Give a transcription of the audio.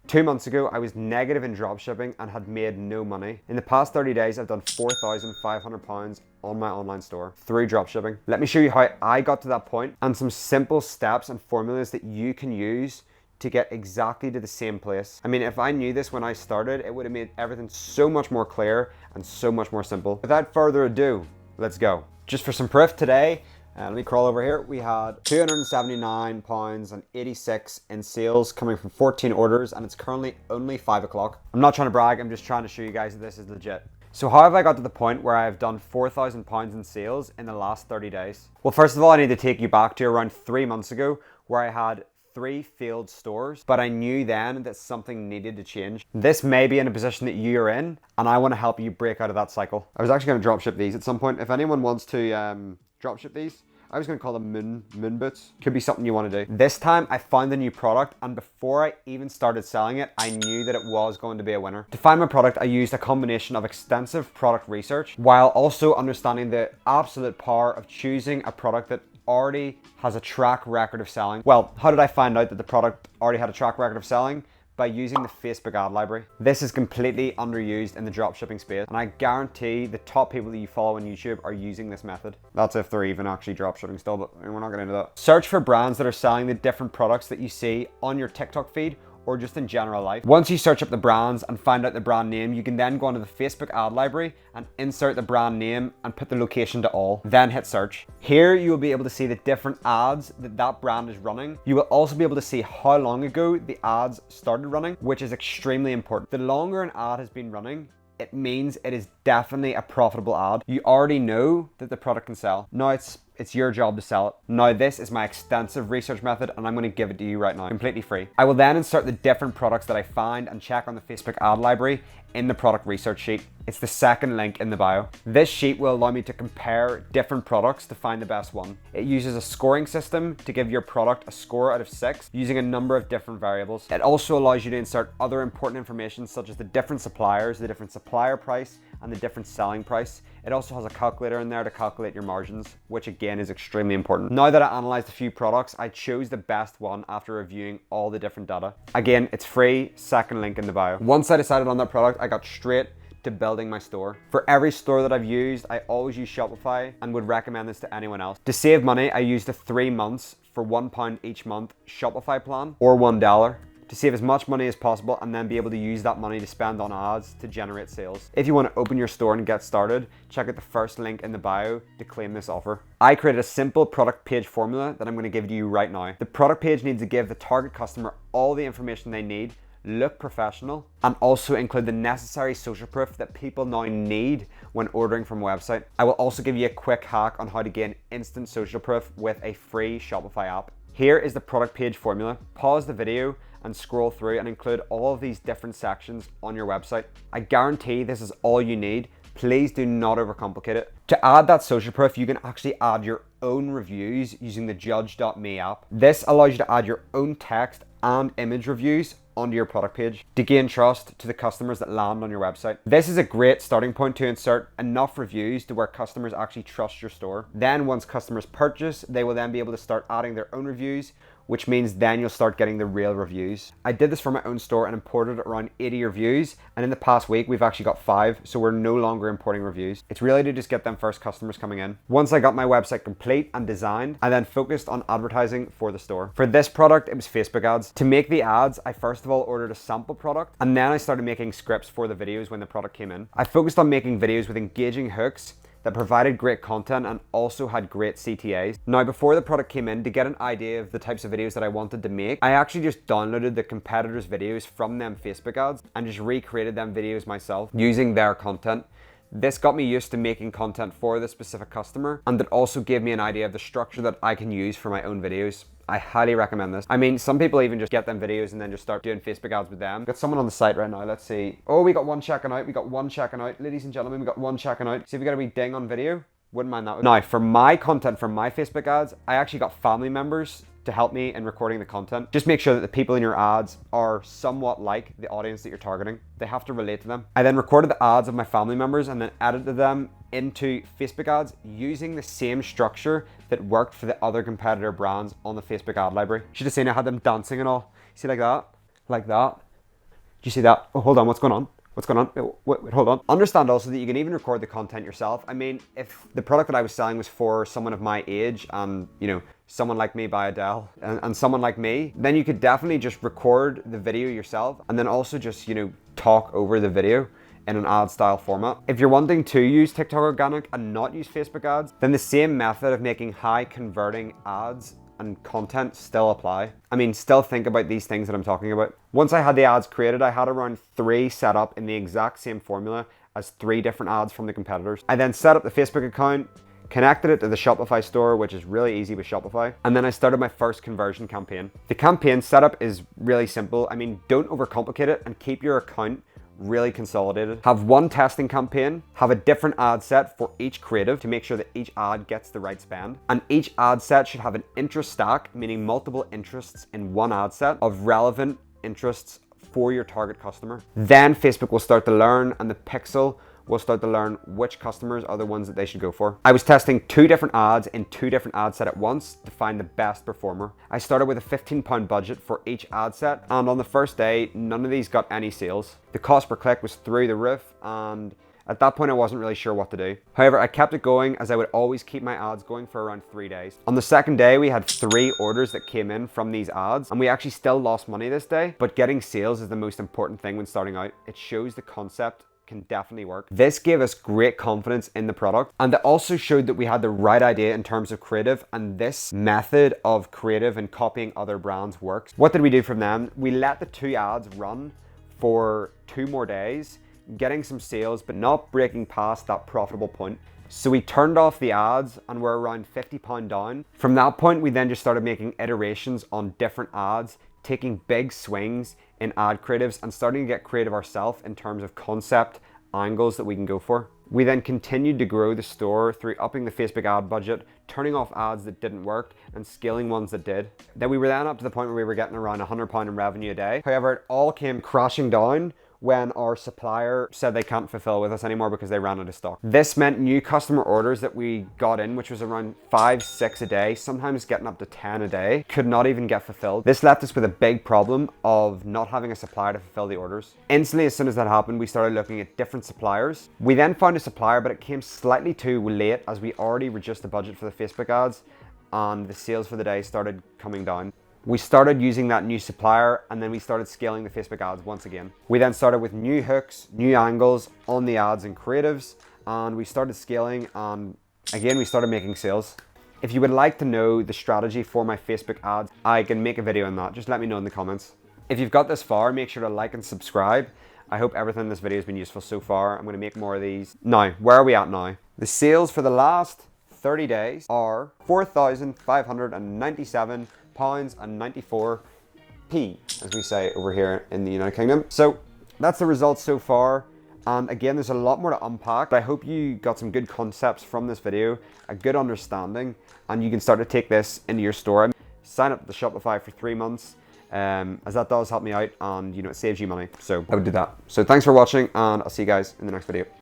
2 months ago, I was negative in dropshipping and had made no money. In the past 30 days, I've done £4,500 on my online store through dropshipping. Let me show you how I got to that point and some simple steps and formulas that you can use to get exactly to the same place. I mean, if I knew this when I started, it would have made everything so much more clear and so much more simple. Without further ado, let's go. Just for some proof today, let me crawl over here. We had £279.86 in sales coming from 14 orders, and it's currently only 5 o'clock. I'm not trying to brag, I'm just trying to show you guys that this is legit. So how have I got to the point where I've done £4,000 in sales in the last 30 days? Well, first of all, I need to take you back to around 3 months ago where I had 3 failed stores, but I knew then that something needed to change. This may be in a position that you're in, and I want to help you break out of that cycle. I was actually going to dropship these at some point. If anyone wants to dropship these, I was going to call them moon boots. Could be something you want to do. This time I found a new product, and before I even started selling it, I knew that it was going to be a winner. To find my product, I used a combination of extensive product research while also understanding the absolute power of choosing a product that already has a track record of selling. Well, how did I find out that the product already had a track record of selling? By using the Facebook ad library. This is completely underused in the dropshipping space, and I guarantee the top people that you follow on YouTube are using this method. That's if they're even actually dropshipping still, but we're not getting into that. Search for brands that are selling the different products that you see on your TikTok feed or just in general life. Once you search up the brands and find out the brand name, you can then go onto the Facebook ad library and insert the brand name and put the location to all, then hit search. Here you will be able to see the different ads that brand is running. You will also be able to see how long ago the ads started running, which is extremely important. The longer an ad has been running, it means it is definitely a profitable ad. You already know that the product can sell. Now it's your job to sell it. Now this is my extensive research method, and I'm going to give it to you right now, completely free. I will then insert the different products that I find and check on the Facebook ad library in the product research sheet. It's the second link in the bio. This sheet will allow me to compare different products to find the best one. It uses a scoring system to give your product a score out of 6 using a number of different variables. It also allows you to insert other important information such as the different suppliers, the different supplier price, and the different selling price. It also has a calculator in there to calculate your margins, which again is extremely important. Now that I analyzed a few products, I chose the best one after reviewing all the different data. Again, it's free, second link in the bio. Once I decided on that product, I got straight to building my store. For every store that I've used, I always use Shopify and would recommend this to anyone else. To save money, I used the 3 months for £1 each month Shopify plan or $1 to save as much money as possible and then be able to use that money to spend on ads to generate sales. If you want to open your store and get started, check out the first link in the bio to claim this offer. I created a simple product page formula that I'm going to give to you right now. The product page needs to give the target customer all the information they need, look professional, and also include the necessary social proof that people now need when ordering from a website. I will also give you a quick hack on how to gain instant social proof with a free Shopify app. Here is the product page formula. Pause the video and scroll through and include all of these different sections on your website. I guarantee this is all you need. Please do not overcomplicate it. To add that social proof, you can actually add your own reviews using the judge.me app. This allows you to add your own text and image reviews onto your product page to gain trust to the customers that land on your website. This is a great starting point to insert enough reviews to where customers actually trust your store. Then once customers purchase, they will then be able to start adding their own reviews, which means then you'll start getting the real reviews. I did this for my own store and imported around 80 reviews, and in the past week we've actually got 5, so we're no longer importing reviews. It's really to just get them first customers coming in. Once I got my website complete and designed, I then focused on advertising for the store. For this product, it was Facebook ads. To make the ads, I first of all ordered a sample product, and then I started making scripts for the videos when the product came in. I focused on making videos with engaging hooks that provided great content and also had great CTAs. Now, before the product came in, to get an idea of the types of videos that I wanted to make, I actually just downloaded the competitors' videos from them Facebook ads and just recreated them videos myself using their content. This got me used to making content for the specific customer, and it also gave me an idea of the structure that I can use for my own videos. I highly recommend this. I mean, some people even just get them videos and then just start doing Facebook ads with them. Got someone on the site right now, let's see. Oh, we got one checking out, we got one checking out. Ladies and gentlemen, we got one checking out. See if we got a wee ding on video. Wouldn't mind that. Now, for my content, for my Facebook ads, I actually got family members to help me in recording the content. Just make sure that the people in your ads are somewhat like the audience that you're targeting. They have to relate to them. I then recorded the ads of my family members and then edited them into Facebook ads using the same structure that worked for the other competitor brands on the Facebook ad library. You should have seen I had them dancing and all. See, like that, you see that? Oh, hold on, what's going on? What's going on? Wait, hold on. Understand also that you can even record the content yourself. I mean, if the product that I was selling was for someone of my age and, you know, Someone Like Me by Adele and Someone Like Me, then you could definitely just record the video yourself and then also just, you know, talk over the video in an ad style format. If you're wanting to use TikTok organic and not use Facebook ads, then the same method of making high converting ads and content still apply. I mean, still think about these things that I'm talking about. Once I had the ads created, I had around 3 set up in the exact same formula as 3 different ads from the competitors. I then set up the Facebook account, connected it to the Shopify store, which is really easy with Shopify. And then I started my first conversion campaign. The campaign setup is really simple. I mean, don't overcomplicate it and keep your account really consolidated. Have one testing campaign, have a different ad set for each creative to make sure that each ad gets the right spend. And each ad set should have an interest stack, meaning multiple interests in one ad set of relevant interests for your target customer. Then Facebook will start to learn and the pixel will start to learn which customers are the ones that they should go for. I was testing 2 different ads in 2 different ad set at once to find the best performer. I started with a £15 budget for each ad set, and on the first day, none of these got any sales. The cost per click was through the roof, and at that point I wasn't really sure what to do. However, I kept it going as I would always keep my ads going for around 3 days. On the second day, we had 3 orders that came in from these ads, and we actually still lost money this day, but getting sales is the most important thing when starting out. It shows the concept can definitely work. This gave us great confidence in the product, and it also showed that we had the right idea in terms of creative, and this method of creative and copying other brands works. What did we do from them? We let the 2 ads run for 2 more days, getting some sales but not breaking past that profitable point. So we turned off the ads and we're around £50 down. From that point, we then just started making iterations on different ads, taking big swings in ad creatives and starting to get creative ourselves in terms of concept angles that we can go for. We then continued to grow the store through upping the Facebook ad budget, turning off ads that didn't work and scaling ones that did. Then we were then up to the point where we were getting around £100 in revenue a day. However, it all came crashing down when our supplier said they can't fulfill with us anymore because they ran out of stock. This meant new customer orders that we got in, which was around 5, 6 a day, sometimes getting up to 10 a day, could not even get fulfilled. This left us with a big problem of not having a supplier to fulfill the orders. Instantly, as soon as that happened, we started looking at different suppliers. We then found a supplier, but it came slightly too late as we already reduced the budget for the Facebook ads and the sales for the day started coming down. We started using that new supplier and then we started scaling the Facebook ads once again. We then started with new hooks, new angles on the ads and creatives, and we started scaling and again we started making sales. If you would like to know the strategy for my Facebook ads, I can make a video on that. Just let me know in the comments. If you've got this far, make sure to like and subscribe. I hope everything in this video has been useful so far. I'm going to make more of these. Now, where are we at now? The sales for the last 30 days are £4,597.94, as we say over here in the United Kingdom. So that's the results so far. And again, there's a lot more to unpack. I hope you got some good concepts from this video, a good understanding, and you can start to take this into your store. Sign up to Shopify for 3 months, as that does help me out and it saves you money. So I would do that. So thanks for watching and I'll see you guys in the next video.